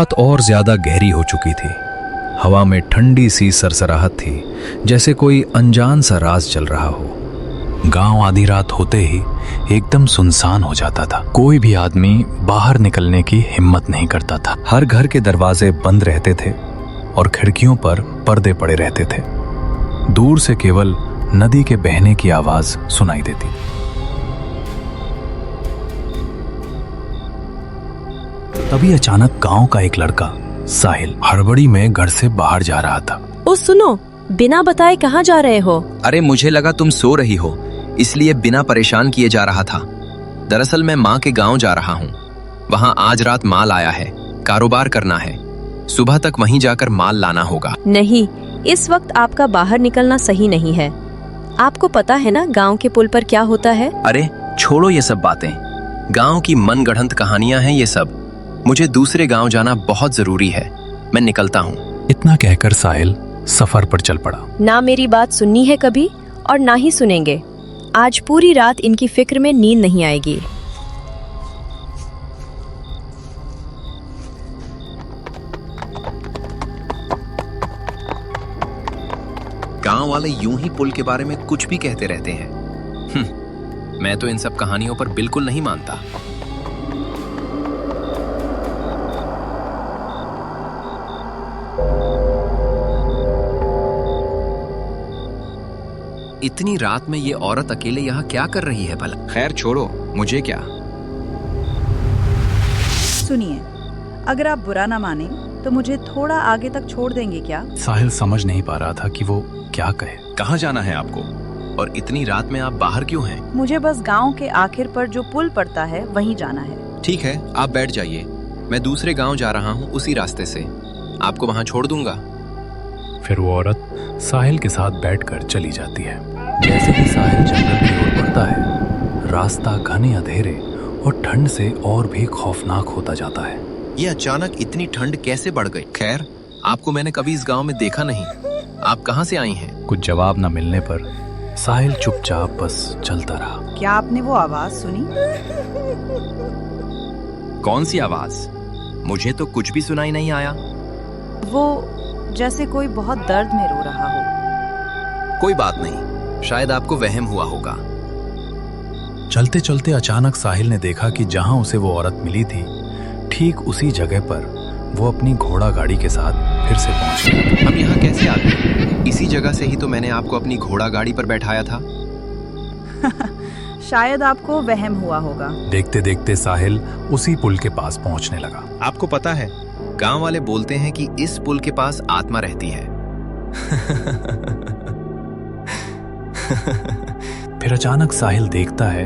रात और ज्यादा गहरी हो चुकी थी। हवा में ठंडी सी सरसराहट थी, जैसे कोई अनजान सा राज चल रहा हो। गांव आधी रात होते ही एकदम सुनसान हो जाता था। कोई भी आदमी बाहर निकलने की हिम्मत नहीं करता था। हर घर के दरवाजे बंद रहते थे और खिड़कियों पर पर्दे पड़े रहते थे। दूर से केवल नदी के बहने की आवाज सुनाई देती। तभी अचानक गांव का एक लड़का साहिल हड़बड़ी में घर से बाहर जा रहा था। ओ सुनो, बिना बताए कहाँ जा रहे हो? अरे मुझे लगा तुम सो रही हो, इसलिए बिना परेशान किए जा रहा था। दरअसल मैं माँ के गांव जा रहा हूँ। वहाँ आज रात माल आया है, कारोबार करना है। सुबह तक वहीं जाकर माल लाना होगा। नहीं, इस वक्त आपका बाहर निकलना सही नहीं है। आपको पता है ना गांव के पुल पर क्या होता है? अरे छोड़ो ये सब बातें, गांव की मनगढ़ंत कहानियां हैं ये सब। मुझे दूसरे गांव जाना बहुत जरूरी है, मैं निकलता हूँ। इतना कहकर साहिल सफर पर चल पड़ा। ना मेरी बात सुननी है कभी और ना ही सुनेंगे। आज पूरी रात इनकी फिक्र में नींद नहीं आएगी। गांव वाले यूं ही पुल के बारे में कुछ भी कहते रहते हैं। मैं तो इन सब कहानियों पर बिल्कुल नहीं मानता। इतनी रात में ये औरत अकेले यहाँ क्या कर रही है भला? खैर छोड़ो, मुझे क्या। सुनिए, अगर आप बुरा ना माने तो मुझे थोड़ा आगे तक छोड़ देंगे क्या? साहिल समझ नहीं पा रहा था कि वो क्या कहे। कहाँ जाना है आपको? और इतनी रात में आप बाहर क्यों हैं? मुझे बस गांव के आखिर पर जो पुल पड़ता है वहीं जाना है। ठीक है, आप बैठ जाइए। मैं दूसरे गांव जा रहा हूँ, उसी रास्ते से। आपको वहाँ छोड़ दूंगा। फिर वो औरत साहिल के साथ बैठकर चली जाती है। जैसे ही साहिल जंगल की ओर बढ़ता है, रास्ता घने अंधेरे और ठंड से और भी खौफनाक होता जाता है। ये अचानक इतनी ठंड कैसे बढ़ गई? खैर, आपको मैंने कभी इस गांव में देखा नहीं। आप कहाँ से आई हैं? कुछ जवाब न मिलने पर साहिल चुपचाप बस चलता रहा। क्या आपने वो आवाज सुनी? कौन सी आवाज? मुझे तो कुछ भी सुनाई नहीं आया। वो जैसे कोई बहुत दर्द में रो रहा हो। कोई बात नहीं, शायद आपको वहम हुआ होगा। चलते चलते अचानक साहिल ने देखा कि जहां उसे वो औरत मिली थी, ठीक उसी जगह पर वो अपनी घोड़ा गाड़ी के साथ फिर से पहुंच गया। हम यहाँ कैसे आ गए? इसी जगह से ही तो मैंने आपको अपनी घोड़ा गाड़ी पर बैठाया था। शायद आपको वहम हुआ होगा। देखते देखते साहिल उसी पुल के पास पहुंचने लगा। आपको पता है, गांव वाले बोलते हैं कि इस पुल के पास आत्मा रहती है। फिर अचानक साहिल देखता है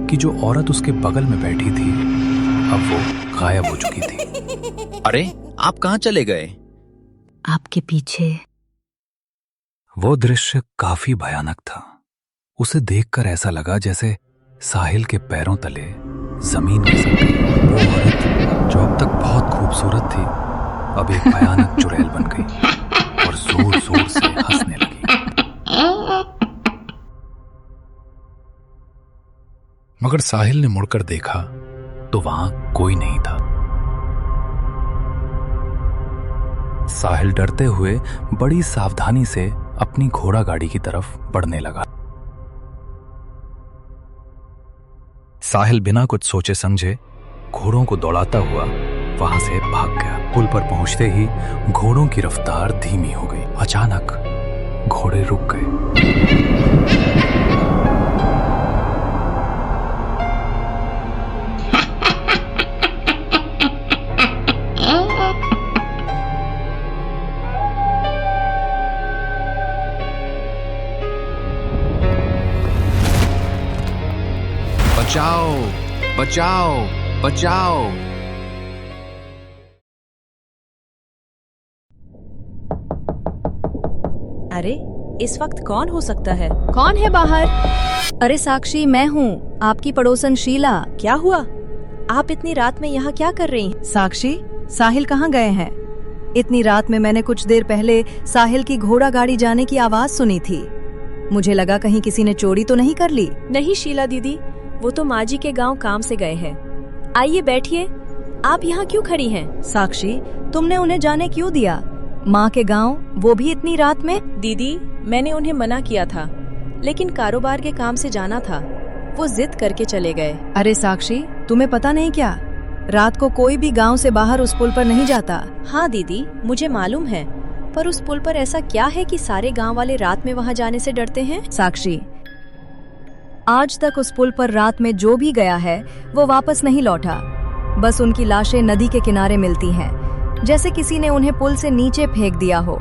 कि जो औरत उसके बगल में बैठी थी, अब वो गायब हो चुकी थी। अरे, आप कहाँ चले गए? आपके पीछे। वो दृश्य काफी भयानक था। उसे देखकर ऐसा लगा जैसे साहिल के पैरों तले जमीन खिसक गई। वो औरत जो अब तक बहुत खूबसूरत थी, अब एक भयानक चुड़ैल बन गई और जोर जोर से हंसने लगी। मगर साहिल ने मुड़कर देखा तो वहां कोई नहीं था। साहिल डरते हुए बड़ी सावधानी से अपनी घोड़ा गाड़ी की तरफ बढ़ने लगा। साहिल बिना कुछ सोचे समझे घोड़ों को दौड़ाता हुआ वहां से भाग गया। पुल पर पहुंचते ही घोड़ों की रफ्तार धीमी हो गई। अचानक घोड़े रुक गए। बचाओ, बचाओ, बचाओ। अरे, इस वक्त कौन हो सकता है? कौन है बाहर? अरे साक्षी, मैं हूँ, आपकी पड़ोसन शीला। क्या हुआ? आप इतनी रात में यहाँ क्या कर रही हैं? साक्षी, साहिल कहाँ गए हैं? इतनी रात में मैंने कुछ देर पहले साहिल की घोड़ा गाड़ी जाने की आवाज सुनी थी। मुझे लगा कहीं किसी ने चोरी तो नहीं कर ली। नहीं शीला दीदी, वो तो माँ जी के गांव काम से गए हैं। आइए बैठिए, आप यहाँ क्यों खड़ी हैं? साक्षी, तुमने उन्हें जाने क्यों दिया? माँ के गांव, वो भी इतनी रात में? दीदी, मैंने उन्हें मना किया था, लेकिन कारोबार के काम से जाना था। वो जिद करके चले गए। अरे साक्षी, तुम्हें पता नहीं क्या, रात को कोई भी गांव से बाहर उस पुल पर नहीं जाता। हाँ दीदी, मुझे मालूम है, पर उस पुल पर ऐसा क्या है कि सारे गांव वाले रात में वहाँ जाने से डरते हैं? साक्षी, आज तक उस पुल पर रात में जो भी गया है वो वापस नहीं लौटा। बस उनकी लाशें नदी के किनारे मिलती हैं, जैसे किसी ने उन्हें पुल से नीचे फेंक दिया हो।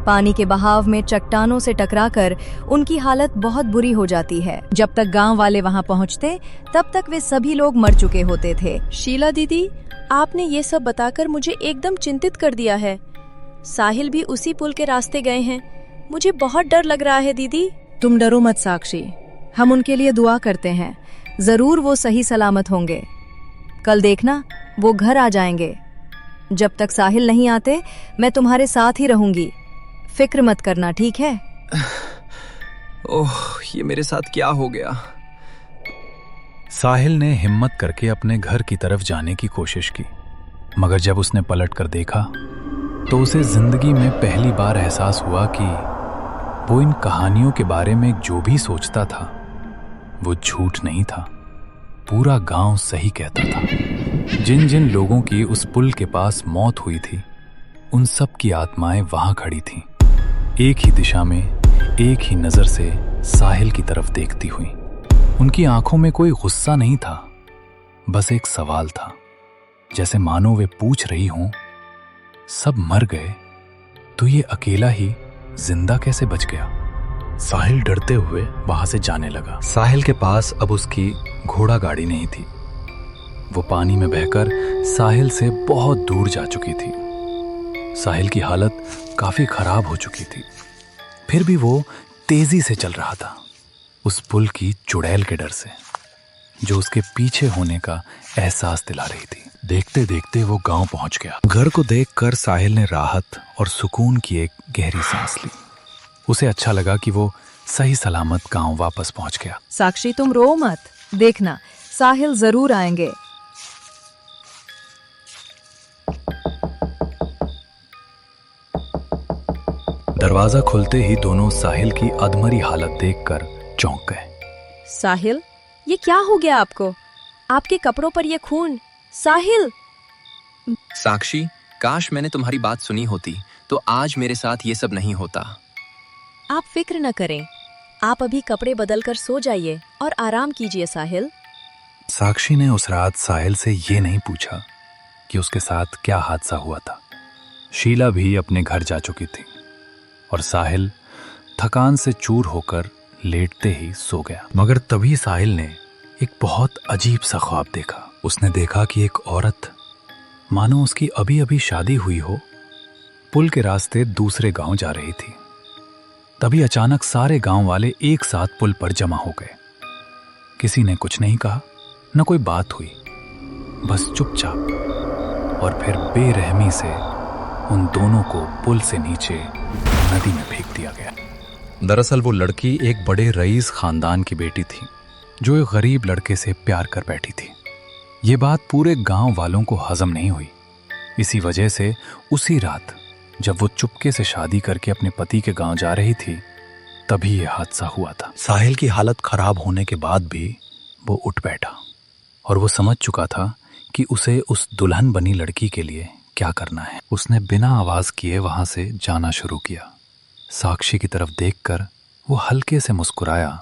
पानी के बहाव में चट्टानों से टकराकर उनकी हालत बहुत बुरी हो जाती है। जब तक गांव वाले वहां पहुंचते तब तक वे सभी लोग मर चुके होते थे। शीला दीदी, आपने ये सब बताकर मुझे एकदम चिंतित कर दिया है। साहिल भी उसी पुल के रास्ते गए हैं। मुझे बहुत डर लग रहा है दीदी। तुम डरो मत साक्षी, हम उनके लिए दुआ करते हैं, जरूर वो सही सलामत होंगे। कल देखना, वो घर आ जाएंगे। जब तक साहिल नहीं आते मैं तुम्हारे साथ ही रहूंगी, फिक्र मत करना, ठीक है? ओह, ये मेरे साथ क्या हो गया? साहिल ने हिम्मत करके अपने घर की तरफ जाने की कोशिश की, मगर जब उसने पलटकर देखा तो उसे जिंदगी में पहली बार एहसास हुआ कि वो इन कहानियों के बारे में जो भी सोचता था वो झूठ नहीं था। पूरा गांव सही कहता था। जिन जिन लोगों की उस पुल के पास मौत हुई थी, उन सब की आत्माएं वहां खड़ी थीं, एक ही दिशा में, एक ही नजर से साहिल की तरफ देखती हुई। उनकी आंखों में कोई गुस्सा नहीं था, बस एक सवाल था, जैसे मानो वे पूछ रही हों, सब मर गए तो ये अकेला ही जिंदा कैसे बच गया? साहिल डरते हुए वहां से जाने लगा। साहिल के पास अब उसकी घोड़ा गाड़ी नहीं थी। वो पानी में बहकर साहिल से बहुत दूर जा चुकी थी। साहिल की हालत काफी खराब हो चुकी थी, फिर भी वो तेजी से चल रहा था, उस पुल की चुड़ैल के डर से, जो उसके पीछे होने का एहसास दिला रही थी। देखते देखते वो गांव पहुंच गया। घर को देखकर साहिल ने राहत और सुकून की एक गहरी सांस ली। उसे अच्छा लगा कि वो सही सलामत गांव वापस पहुंच गया। साक्षी, तुम रो मत, देखना साहिल जरूर आएंगे। दरवाजा खुलते ही दोनों साहिल की अधमरी हालत देखकर चौंक गए। साहिल, ये क्या हो गया आपको? आपके कपड़ों पर ये खून। साहिल! साक्षी, काश मैंने तुम्हारी बात सुनी होती तो आज मेरे साथ ये सब नहीं होता। आप फिक्र न करें, आप अभी कपड़े बदलकर सो जाइए और आराम कीजिए साहिल। साक्षी ने उस रात साहिल से ये नहीं पूछा कि उसके साथ क्या हादसा हुआ था। शीला भी अपने घर जा चुकी थी और साहिल थकान से चूर होकर लेटते ही सो गया। मगर तभी साहिल ने एक बहुत अजीब सा ख्वाब देखा। उसने देखा कि एक औरत, मानो उसकी अभी अभी शादी हुई हो, पुल के रास्ते दूसरे गांव जा रही थी। तभी अचानक सारे गांव वाले एक साथ पुल पर जमा हो गए। किसी ने कुछ नहीं कहा, न कोई बात हुई, बस चुपचाप और फिर बेरहमी से उन दोनों को पुल से नीचे नदी में फेंक दिया गया। दरअसल वो लड़की एक बड़े रईस खानदान की बेटी थी, जो एक गरीब लड़के से प्यार कर बैठी थी। ये बात पूरे गांव वालों को हजम नहीं हुई। इसी वजह से उसी रात जब वो चुपके से शादी करके अपने पति के गांव जा रही थी, तभी ये हादसा हुआ था। साहिल की हालत खराब होने के बाद भी वो उठ बैठा और वो समझ चुका था कि उसे उस दुल्हन बनी लड़की के लिए क्या करना है। उसने बिना आवाज किए वहां से जाना शुरू किया। साक्षी की तरफ देखकर वो हल्के से मुस्कुराया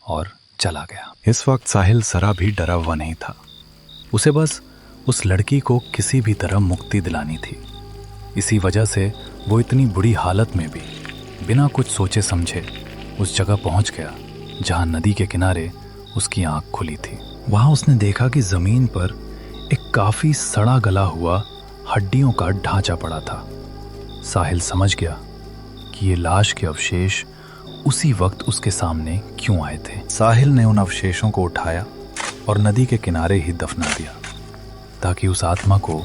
और चला गया। इस वक्त साहिल जरा भी डरा हुआ नहीं था। उसे बस उस लड़की को किसी भी तरह मुक्ति दिलानी थी। इसी वजह से वो इतनी बुरी हालत में भी बिना कुछ सोचे समझे उस जगह पहुंच गया जहां नदी के किनारे उसकी आंख खुली थी। वहां उसने देखा कि जमीन पर एक काफी सड़ा गला हुआ हड्डियों का ढांचा पड़ा था। साहिल समझ गया कि ये लाश के अवशेष उसी वक्त उसके सामने क्यों आए थे। साहिल ने उन अवशेषों को उठाया और नदी के किनारे ही दफना दिया, ताकि उस आत्मा को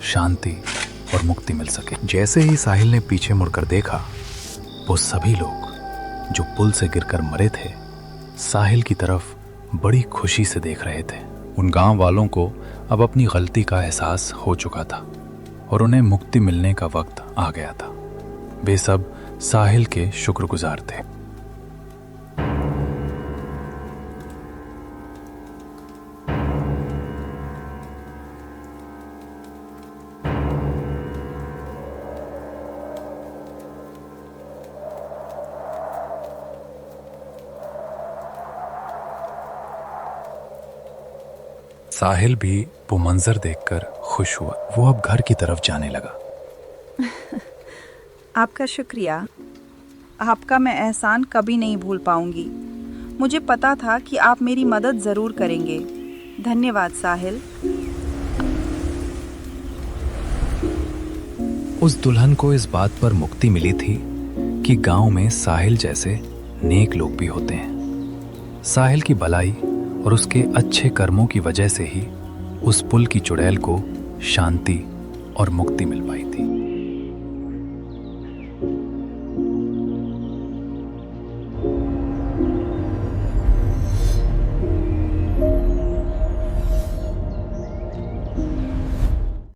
शांति और मुक्ति मिल सके। जैसे ही साहिल ने पीछे मुड़कर देखा, वो सभी लोग जो पुल से गिरकर मरे थे, साहिल की तरफ बड़ी खुशी से देख रहे थे। उन गांव वालों को अब अपनी गलती का एहसास हो चुका था और उन्हें मुक्ति मिलने का वक्त आ गया था। वे सब साहिल के शुक्रगुजार थे। साहिल भी वो मंजर देखकर खुश हुआ। वो अब घर की तरफ जाने लगा। आपका शुक्रिया। आपका मैं एहसान कभी नहीं भूल पाऊंगी। मुझे पता था कि आप मेरी मदद ज़रूर करेंगे। धन्यवाद साहिल। उस दुल्हन को इस बात पर मुक्ति मिली थी कि गांव में साहिल जैसे नेक लोग भी होते हैं। साहिल की भलाई और उसके अच्छे कर्मों की वजह से ही उस पुल की चुड़ैल को शांति और मुक्ति मिल पाई थी।